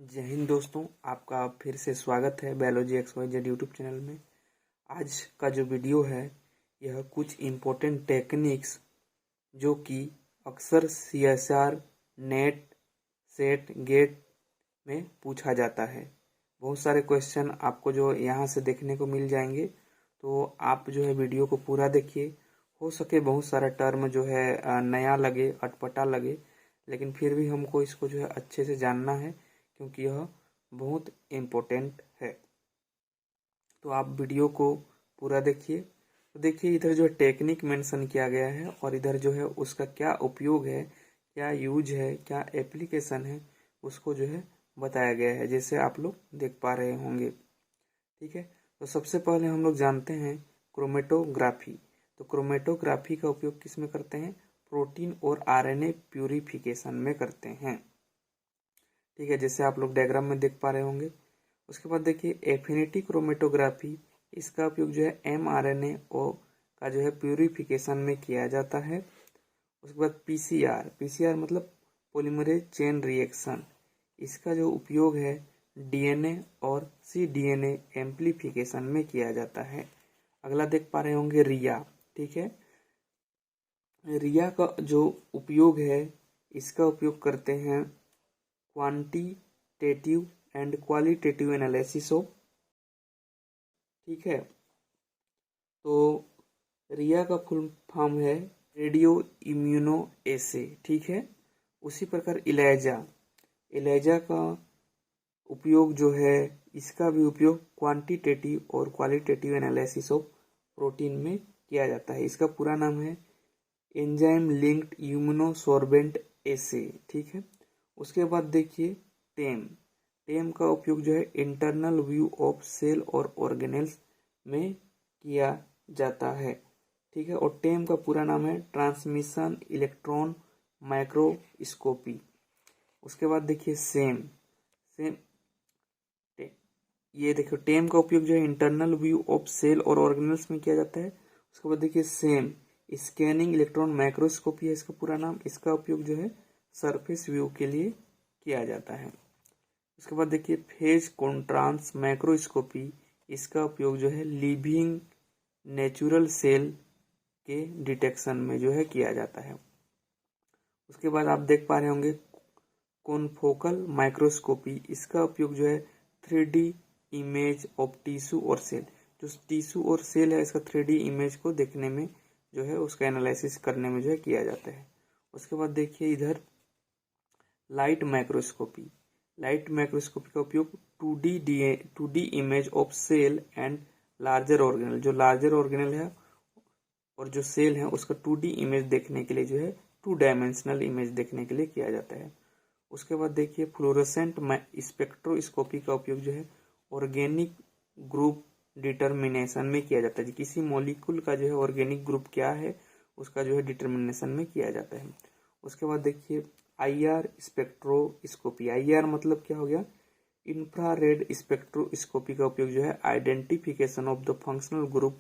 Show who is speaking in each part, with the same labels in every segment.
Speaker 1: जय हिंद दोस्तों, आपका फिर से स्वागत है बायोलॉजी XYZ यूट्यूब चैनल में। आज का जो वीडियो है यह कुछ इम्पोर्टेंट टेक्निक्स जो कि अक्सर CSR, नेट, सेट, गेट में पूछा जाता है। बहुत सारे क्वेश्चन आपको जो यहाँ से देखने को मिल जाएंगे, तो आप जो है वीडियो को पूरा देखिए। हो सके बहुत सारा टर्म जो है नया लगे, अटपटा लगे, लेकिन फिर भी हमको इसको जो है अच्छे से जानना है क्योंकि यह बहुत इम्पोर्टेंट है। तो आप वीडियो को पूरा देखिए। तो देखिए इधर जो टेक्निक मेंशन किया गया है और इधर जो है उसका क्या उपयोग है, क्या यूज है, क्या एप्लीकेशन है, उसको जो है बताया गया है, जैसे आप लोग देख पा रहे होंगे। ठीक है, तो सबसे पहले हम लोग जानते हैं क्रोमेटोग्राफी। तो क्रोमेटोग्राफी का उपयोग किस में करते हैं? प्रोटीन और RNA प्यूरिफिकेशन में करते हैं। ठीक है, जैसे आप लोग डायग्राम में देख पा रहे होंगे। उसके बाद देखिए एफिनिटी क्रोमेटोग्राफी, इसका उपयोग जो है mRNA का जो है प्यूरिफिकेशन में किया जाता है। उसके बाद पीसीआर मतलब पॉलीमरेज चेन रिएक्शन, इसका जो उपयोग है DNA और cDNA एम्प्लीफिकेशन में किया जाता है। अगला देख पा रहे होंगे रिया। ठीक है, रिया का जो उपयोग है, इसका उपयोग करते हैं quantitative and qualitative analysis of. ठीक है, तो रिया का फुल फॉर्म है रेडियो इम्यूनो एसे। ठीक है, उसी प्रकार इलेजा का उपयोग जो है, इसका भी उपयोग क्वांटिटेटिव और क्वालिटेटिव एनालिसिस ऑफ प्रोटीन में किया जाता है। इसका पूरा नाम है एंजाइम लिंक्ड इम्यूनोसॉर्बेंट एसे। ठीक है, उसके बाद देखिए टेम का उपयोग जो है इंटरनल व्यू ऑफ सेल और ऑर्गेनेल्स में किया जाता है। ठीक है, और टेम का पूरा नाम है ट्रांसमिशन इलेक्ट्रॉन माइक्रोस्कोपी। उसके बाद देखिए सेम ये देखो टेम का उपयोग जो है इंटरनल व्यू ऑफ सेल और ऑर्गेनेल्स में किया जाता है। उसके बाद देखिए सेम स्कैनिंग इलेक्ट्रॉन माइक्रोस्कोपी है इसका पूरा नाम। इसका उपयोग जो है सरफेस व्यू के लिए किया जाता है। उसके बाद देखिए फेज कॉन्ट्रास्ट माइक्रोस्कोपी, इसका उपयोग जो है लिविंग नेचुरल सेल के डिटेक्शन में जो है किया जाता है। उसके बाद आप देख पा रहे होंगे कॉन्फोकल माइक्रोस्कोपी, इसका उपयोग जो है 3D इमेज ऑफ टिश्यू और सेल, जो टिश्यू और सेल है इसका 3D इमेज को देखने में जो है उसका एनालिसिस करने में जो है किया जाता है। उसके बाद देखिए इधर लाइट माइक्रोस्कोपी का उपयोग 2D image of cell and larger organelle, जो लार्जर ऑर्गेनल है और जो सेल है उसका 2D इमेज देखने के लिए जो है 2 डायमेंशनल इमेज देखने के लिए किया जाता है। उसके बाद देखिए फ्लोरोसेंट स्पेक्ट्रोस्कोपी का उपयोग जो है ऑर्गेनिक ग्रुप डिटर्मिनेशन में किया जाता है। किसी मॉलिक्यूल का जो है ऑर्गेनिक ग्रुप क्या है उसका जो है डिटर्मिनेशन में किया जाता है। उसके बाद देखिए IR स्पेक्ट्रोस्कोपी, IR मतलब क्या हो गया? इंफ्रारेड स्पेक्ट्रोस्कोपी का उपयोग जो है identification of the functional group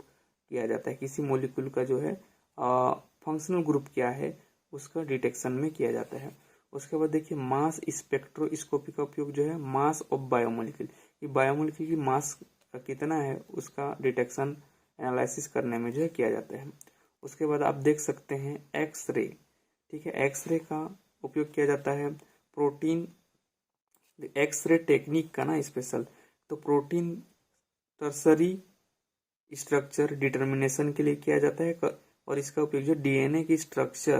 Speaker 1: किया जाता है। किसी मॉलिक्यूल का जो है फंक्शनल ग्रुप क्या है उसका डिटेक्शन में किया जाता है। उसके बाद देखिए मास स्पेक्ट्रोस्कोपी का उपयोग जो है मास ऑफ बायोमोलिक्यूल, कि बायोमोलिक्यूल की मास कितना है उसका डिटेक्शन एनालिसिस करने में जो है किया जाता है। उसके बाद आप देख सकते हैं एक्सरे। ठीक है, एक्सरे का उपयोग किया जाता है प्रोटीन एक्सरे टेक्निक का ना स्पेशल, तो प्रोटीन टर्सरी स्ट्रक्चर डिटर्मिनेशन के लिए किया जाता है और इसका उपयोग जो DNA की स्ट्रक्चर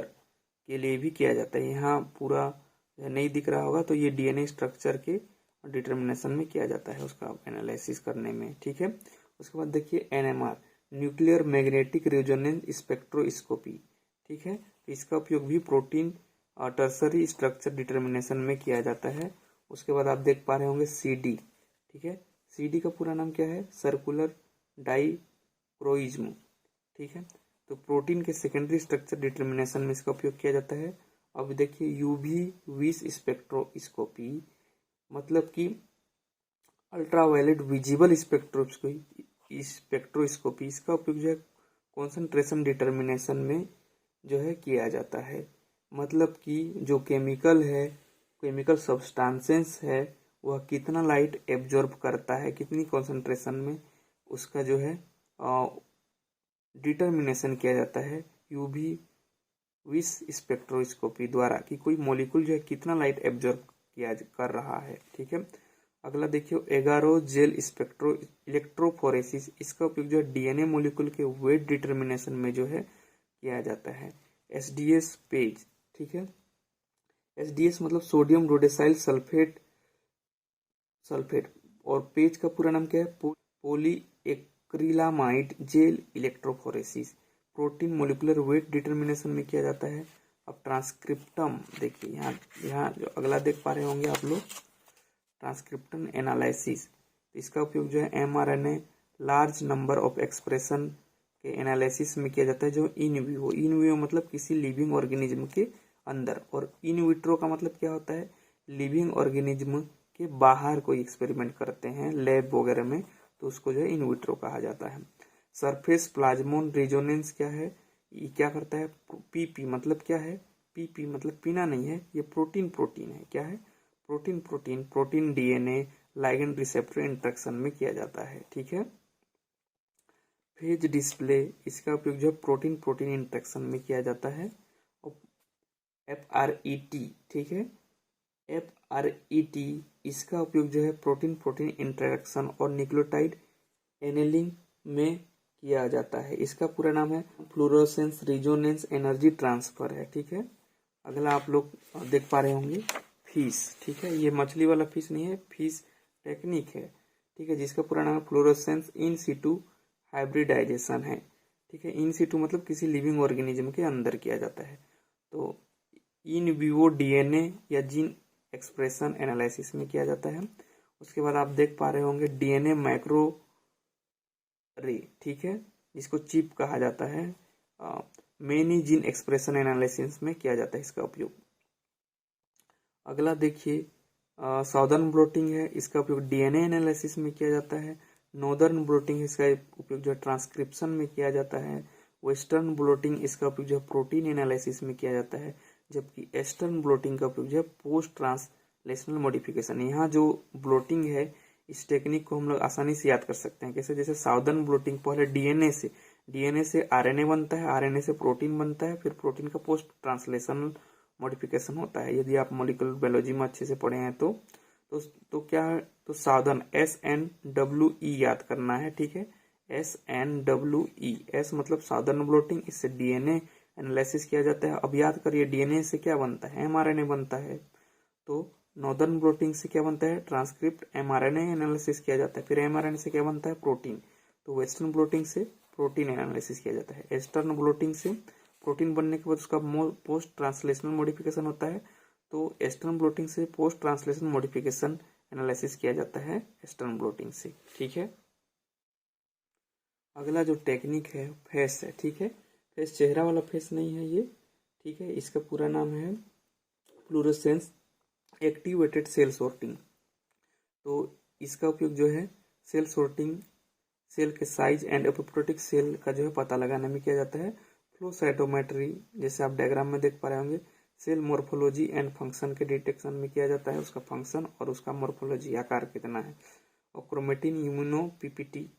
Speaker 1: के लिए भी किया जाता है। यहाँ पूरा नहीं दिख रहा होगा, तो ये DNA स्ट्रक्चर के डिटर्मिनेशन में किया जाता है उसका एनालिसिस करने में। ठीक है, उसके बाद देखिए NMR nuclear magnetic resonance spectroscopy. ठीक है, इसका उपयोग भी प्रोटीन टर्सरी स्ट्रक्चर डिटर्मिनेशन में किया जाता है। उसके बाद आप देख पा रहे होंगे CD। ठीक है, CD का पूरा नाम क्या है? सर्कुलर डाइक्रोइज्म। ठीक है, तो प्रोटीन के सेकेंडरी स्ट्रक्चर डिटर्मिनेशन में इसका उपयोग किया जाता है। अब देखिए UV विस स्पेक्ट्रोस्कोपी मतलब कि अल्ट्रावायलेट विजिबल स्पेक्ट्रोस्कोपी, इसका उपयोग जो है कॉन्सेंट्रेशन डिटर्मिनेशन में जो है किया जाता है। मतलब कि जो केमिकल सब्सटेंसेस है वह कितना लाइट एब्जॉर्ब करता है, कितनी कॉन्सेंट्रेशन में, उसका जो है डिटर्मिनेशन किया जाता है यूवी विस स्पेक्ट्रोस्कोपी द्वारा कि कोई मॉलिक्यूल जो है कितना लाइट एब्जॉर्ब किया कर रहा है। ठीक है, अगला देखियो एगारो जेल स्पेक्ट्रो इलेक्ट्रोफोरेसिस, इसका उपयोग जो है डीएनए मॉलिक्यूल के वेट डिटर्मिनेशन में जो है किया जाता है। एसडीएस पेज, ठीक है, एसडीएस मतलब सोडियम रोडेसाइल सल्फेट और पेज का पूरा नाम क्या है, poly acrylamide gel electrophoresis, protein molecular weight determination में किया जाता है। अब ट्रांसक्रिप्टम देखिए, यहाँ जो अगला देख पा रहे होंगे आप लोग, ट्रांसक्रिप्टम एनालिसिस, तो इसका उपयोग जो है mRNA large number of expression के एनालिसिस में किया जाता है, जो इन विवो मतलब किसी लिविंग ऑर्गेनिज्म के अंदर, और इन विट्रो का मतलब क्या होता है, लिविंग ऑर्गेनिज्म के बाहर कोई एक्सपेरिमेंट करते हैं लैब वगैरह में, तो उसको जो है इन विट्रो कहा जाता है। सरफेस प्लाज्मोन रेजोनेंस क्या है, ये क्या करता है, पीपी मतलब क्या है, पीपी मतलब पीना नहीं है, ये प्रोटीन है, क्या है, protein DNA ligand receptor interaction में किया जाता है। ठीक है, फेज डिस्प्ले, इसका उपयोग जो है प्रोटीन इंटरेक्शन में किया जाता है। FRET, ठीक है, FRET इसका उपयोग जो है प्रोटीन इंटरेक्शन और न्यूक्लियोटाइड एनेलिंग में किया जाता है। इसका पूरा नाम है फ्लोरोसेंस रिजोनेंस एनर्जी ट्रांसफर है। ठीक है, अगला आप लोग देख पा रहे होंगे फिश, ठीक है, ये मछली वाला फिश नहीं है, फिश टेक्निक है। ठीक है, जिसका पूरा नाम है फ्लोरोसेंस इन सिटू हाइब्रिडाइजेशन है। ठीक है, इन सिटू मतलब किसी लिविंग ऑर्गेनिज्म के अंदर किया जाता है। तो इन विवो डीएनए या जीन एक्सप्रेशन एनालिसिस में किया जाता है। उसके बाद आप देख पा रहे होंगे डीएनए माइक्रो रे, ठीक है, जिसको चिप कहा जाता है, मेनी जीन एक्सप्रेशन एनालिसिस में किया जाता है इसका उपयोग। अगला देखिए साउदर्न ब्लोटिंग है, इसका उपयोग डीएनए एनालिसिस में किया जाता है। नॉर्दर्न ब्लोटिंग, इसका उपयोग जो है ट्रांसक्रिप्शन में किया जाता है। वेस्टर्न ब्लोटिंग, इसका उपयोग जो है प्रोटीन एनालिसिस में किया जाता है, जबकि ईस्टर्न ब्लोटिंग का उपयोग जो है पोस्ट ट्रांसलेशनल मॉडिफिकेशन। यहाँ जो ब्लोटिंग है, इस टेक्निक को हम लोग आसानी से याद कर सकते हैं। कैसे, जैसे साउदर्न ब्लोटिंग पहले डीएनए से आरएनए बनता है, आरएनए से प्रोटीन बनता है, फिर प्रोटीन का पोस्ट ट्रांसलेशनल मॉडिफिकेशन होता है। यदि आप मॉलिक्यूलर बायोलॉजी में अच्छे से पढ़े हैं तो क्या है, तो साउदर्न SNWE याद करना है। ठीक है, SNWE, S मतलब साउदर्न ब्लोटिंग, इससे डीएनए एनालिसिस किया जाता है। अब याद करिए डीएनए से क्या बनता है, एमआरएनए बनता है। तो नॉर्दर्न ब्लोटिंग से क्या बनता है, ट्रांसक्रिप्ट एमआरएनए एनालिसिस किया जाता है, फिर एमआरएनए से क्या बनता है, प्रोटीन। तो वेस्टर्न ब्लोटिंग से प्रोटीन एनालिसिस किया जाता है। ईस्टर्न ब्लोटिंग से प्रोटीन बनने के बाद उसका पोस्ट ट्रांसलेशनल मॉडिफिकेशन होता है। तो ईस्टर्न ब्लोटिंग से पोस्ट ट्रांसलेशन मॉडिफिकेशन एनालिसिस किया जाता है ईस्टर्न ब्लोटिंग से। ठीक है, अगला जो टेक्निक है फेस है। ठीक है, फेस चेहरा वाला फेस नहीं है ये। ठीक है, इसका पूरा नाम है फ्लोरोसेंस एक्टिवेटेड सेल सॉर्टिंग। तो इसका उपयोग जो है सेल सॉर्टिंग, सेल के साइज एंड एपोप्टोटिक सेल का जो है पता लगाने में किया जाता है। फ्लो साइटोमेट्री, जैसे आप डायग्राम में देख पा रहे होंगे, सेल मोर्फोलॉजी एंड फंक्शन के डिटेक्शन में किया जाता है, उसका फंक्शन और उसका मोर्फोलॉजी, आकार कितना है। और क्रोमेटिन इम्यूनो पीपीटी,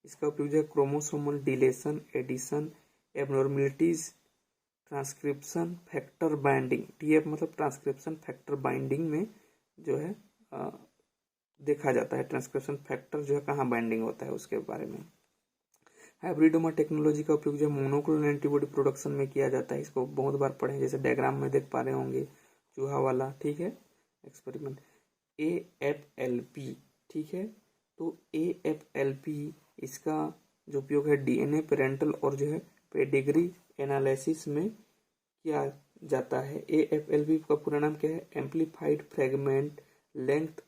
Speaker 1: इसका उपयोग जो है chromosomal deletion, addition, abnormalities, transcription factor binding, TF मतलब ट्रांसक्रिप्शन फैक्टर बाइंडिंग में जो है देखा जाता है। ट्रांसक्रिप्शन फैक्टर जो है कहाँ बाइंडिंग होता है उसके बारे में। हाइब्रिडोमा टेक्नोलॉजी का उपयोग जो है मोनोक्लोनल एंटीबॉडी प्रोडक्शन में किया जाता है। इसको बहुत बार पढ़े, जैसे डायग्राम में देख पा रहे होंगे चूहा वाला। ठीक है, एक्सपेरिमेंट। AFLP, ठीक है, तो AFLP इसका जो उपयोग है डीएनए पेरेंटल और जो है पेडिग्री एनालिसिस में किया जाता है। AFLP का पूरा नाम क्या है, एम्पलीफाइड फ्रेगमेंट लेंथ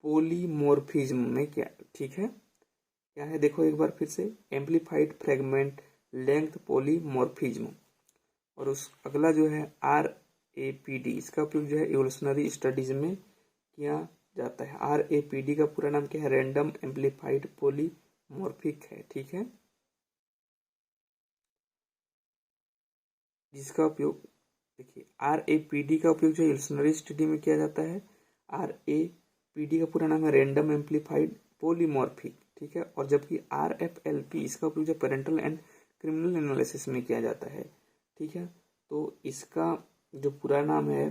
Speaker 1: पोलीमोर्फिज्म में क्या, ठीक है, क्या है, देखो एक बार फिर से, एम्पलीफाइड फ्रेगमेंट लेंथ पोलीमोर्फिज्म। और उस अगला जो है RAPD, इसका उपयोग जो है इवोल्यूशनरी स्टडीज में किया जाता है। RAPD का पूरा नाम क्या है, रैंडम एम्पलीफाइड पोलीमोर्फिक है। ठीक है, जिसका उपयोग देखिए RAPD का उपयोग जो इवोल्यूशनरी स्टडी में किया जाता है। पीडी का पूरा नाम है रैंडम एम्पलीफाइड पॉलीमॉर्फिक, ठीक है। और जबकि RFLP इसका उपयोग जो पेरेंटल एंड क्रिमिनल एनालिसिस में किया जाता है, ठीक है। तो इसका जो पूरा नाम है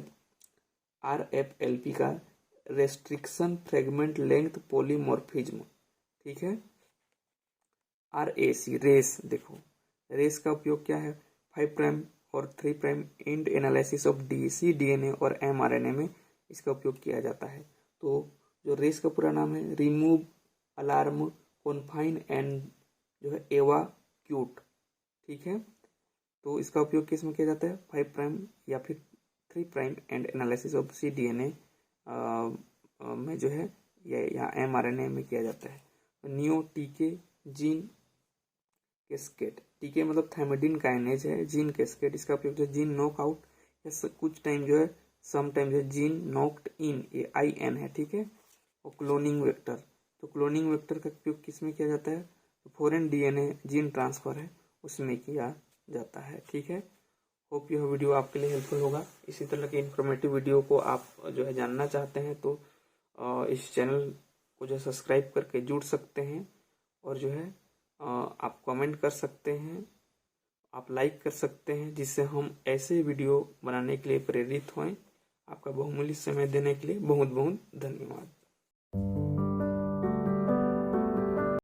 Speaker 1: RFLP का रेस्ट्रिक्शन फ्रेगमेंट लेंथ पॉलीमॉर्फिज्म, ठीक है। RAC रेस, देखो रेस का उपयोग क्या है, 5 प्राइम और 3 prime and analysis of DC DNA और mRNA में इसका उपयोग किया जाता है। तो जो रेस का पूरा नाम है रिमूव अलार्म कॉन्फाइन एंड जो है एवाक्यूट, ठीक है। तो इसका उपयोग किस में किया जाता है, 5 प्राइम या फिर 3 prime and analysis of cDNA में जो है या mRNA में किया जाता है। न्यू टीके जीन कैस्केड, टीके मतलब थायमिडिन काइनेज है, जीन कैस्केड इसका उपयोग जो जीन नॉकआउट या कुछ टाइम जो है सम टाइम जो है जीन नॉक्ड इन, ये IN है, ठीक है। और क्लोनिंग वेक्टर, तो क्लोनिंग वेक्टर का उपयोग किस में किया जाता है, तो फॉरेन DNA जीन ट्रांसफर है उसमें किया जाता है, ठीक है। होप यह वीडियो आपके लिए हेल्पफुल होगा। इसी तरह के इन्फॉर्मेटिव वीडियो को आप जो है जानना चाहते हैं तो इस चैनल को जो सब्सक्राइब करके जुड़ सकते हैं, और जो है आप कमेंट कर सकते हैं, आप लाइक कर सकते हैं, जिससे हम ऐसे वीडियो बनाने के लिए प्रेरित हों। आपका बहुमूल्य समय देने के लिए बहुत बहुत धन्यवाद।